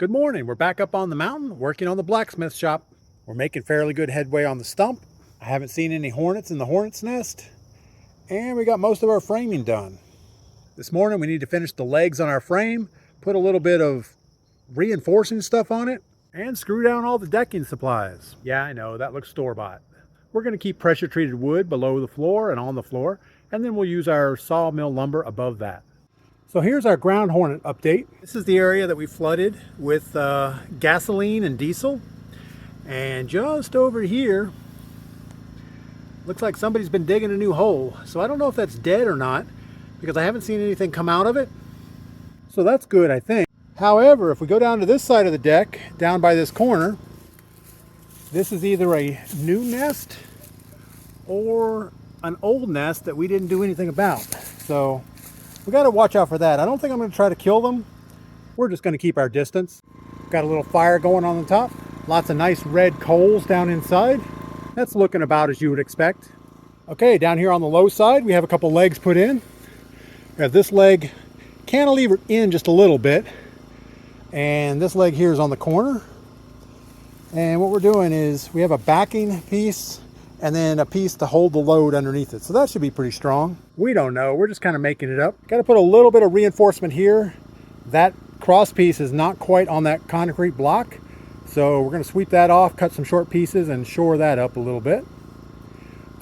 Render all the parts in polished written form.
Good morning. We're back up on the mountain working on the blacksmith shop. We're making fairly good headway on the stump. I haven't seen any hornets in the hornet's nest, and we got most of our framing done. This morning we need to finish the legs on our frame, put a little bit of reinforcing stuff on it, and screw down all the decking supplies. Yeah, I know, that looks store-bought. We're going to keep pressure treated wood below the floor and on the floor, and then we'll use our sawmill lumber above that. So here's our ground hornet update. This is the area that we flooded with gasoline and diesel. And just over here, looks like somebody's been digging a new hole. So I don't know if that's dead or not, because I haven't seen anything come out of it. So that's good, I think. However, if we go down to this side of the deck, down by this corner, this is either a new nest or an old nest that we didn't do anything about. So we got to watch out for that. I don't think I'm going to try to kill them. We're just going to keep our distance. Got a little fire going on the top. Lots of nice red coals down inside. That's looking about as you would expect. Okay, down here on the low side, we have a couple legs put in. We have this leg cantilevered in just a little bit. And this leg here is on the corner. And what we're doing is we have a backing piece and then a piece to hold the load underneath it. So that should be pretty strong. We don't know, we're just kind of making it up. Got to put a little bit of reinforcement here. That cross piece is not quite on that concrete block. So we're going to sweep that off, cut some short pieces and shore that up a little bit.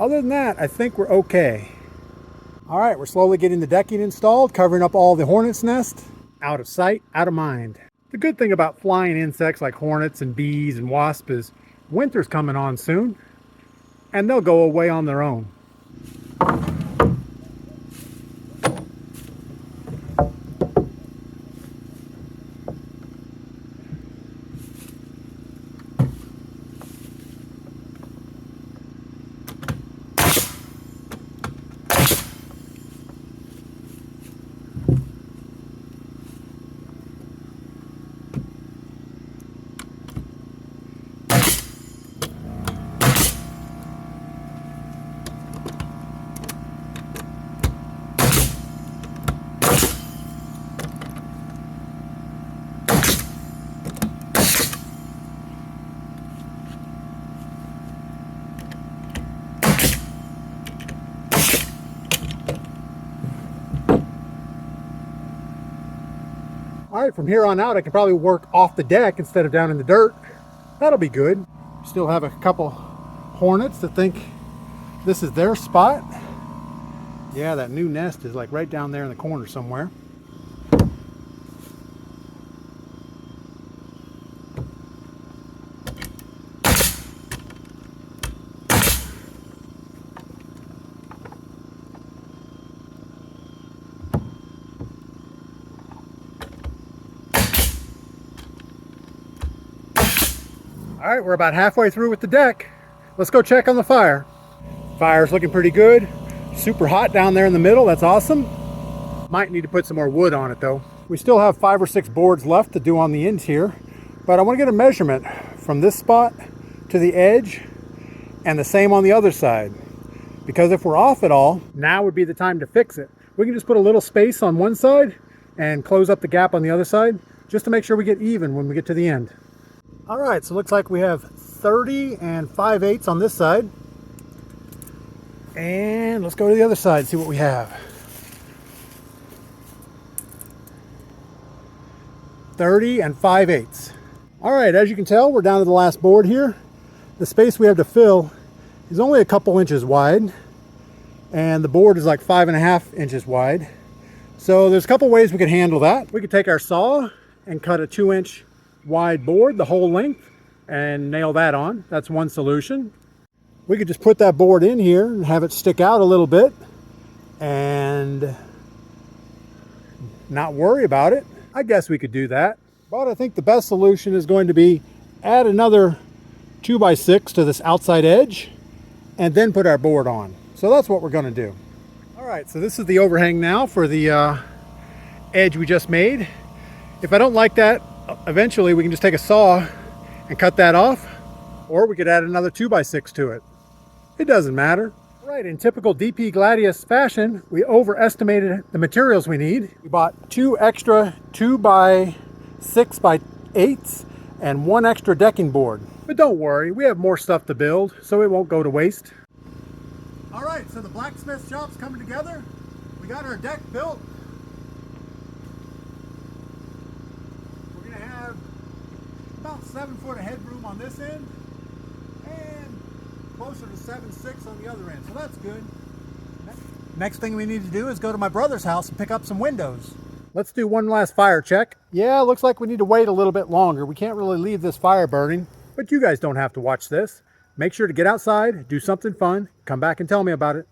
Other than that, I think we're okay. All right, we're slowly getting the decking installed, covering up all the hornet's nest. Out of sight, out of mind. The good thing about flying insects like hornets and bees and wasps is winter's coming on soon, and they'll go away on their own. All right, from here on out, I can probably work off the deck instead of down in the dirt. That'll be good. Still have a couple hornets that think this is their spot. Yeah, that new nest is like right down there in the corner somewhere. All right, we're about halfway through with the deck. Let's go check on the fire. Fire's looking pretty good. Super hot down there in the middle, that's awesome. Might need to put some more wood on it though. We still have 5 or 6 boards left to do on the ends here, but I want to get a measurement from this spot to the edge and the same on the other side. Because if we're off at all, now would be the time to fix it. We can just put a little space on one side and close up the gap on the other side, just to make sure we get even when we get to the end. All right, so it looks like we have 30 and 5/8 on this side. And let's go to the other side and see what we have. 30 and 5/8. All right, as you can tell, we're down to the last board here. The space we have to fill is only a couple inches wide, and the board is like 5.5 inches wide. So there's a couple ways we could handle that. We could take our saw and cut a 2-inch wide board the whole length and nail that on. That's one solution. We could just put that board in here and have it stick out a little bit and not worry about it. I guess we could do that, but I think the best solution is going to be add another 2x6 to this outside edge and then put our board on. So that's what we're going to do. All right, so this is the overhang now for the edge we just made. If I don't like that, eventually we can just take a saw and cut that off, or we could add another 2x6 to it. It doesn't matter. All right, in typical DP Gladius fashion, we overestimated the materials we need. We bought 2 extra 2x6 by 8s, and 1 extra decking board. But don't worry, we have more stuff to build, so it won't go to waste. All right, so the blacksmith shop's coming together. We got our deck built. We're gonna have about 7 foot of headroom on this end and closer to 7.6 on the other end, so that's good. Next thing we need to do is go to my brother's house and pick up some windows. Let's do one last fire check. Yeah, looks like we need to wait a little bit longer. We can't really leave this fire burning, but you guys don't have to watch this. Make sure to get outside, do something fun, come back and tell me about it.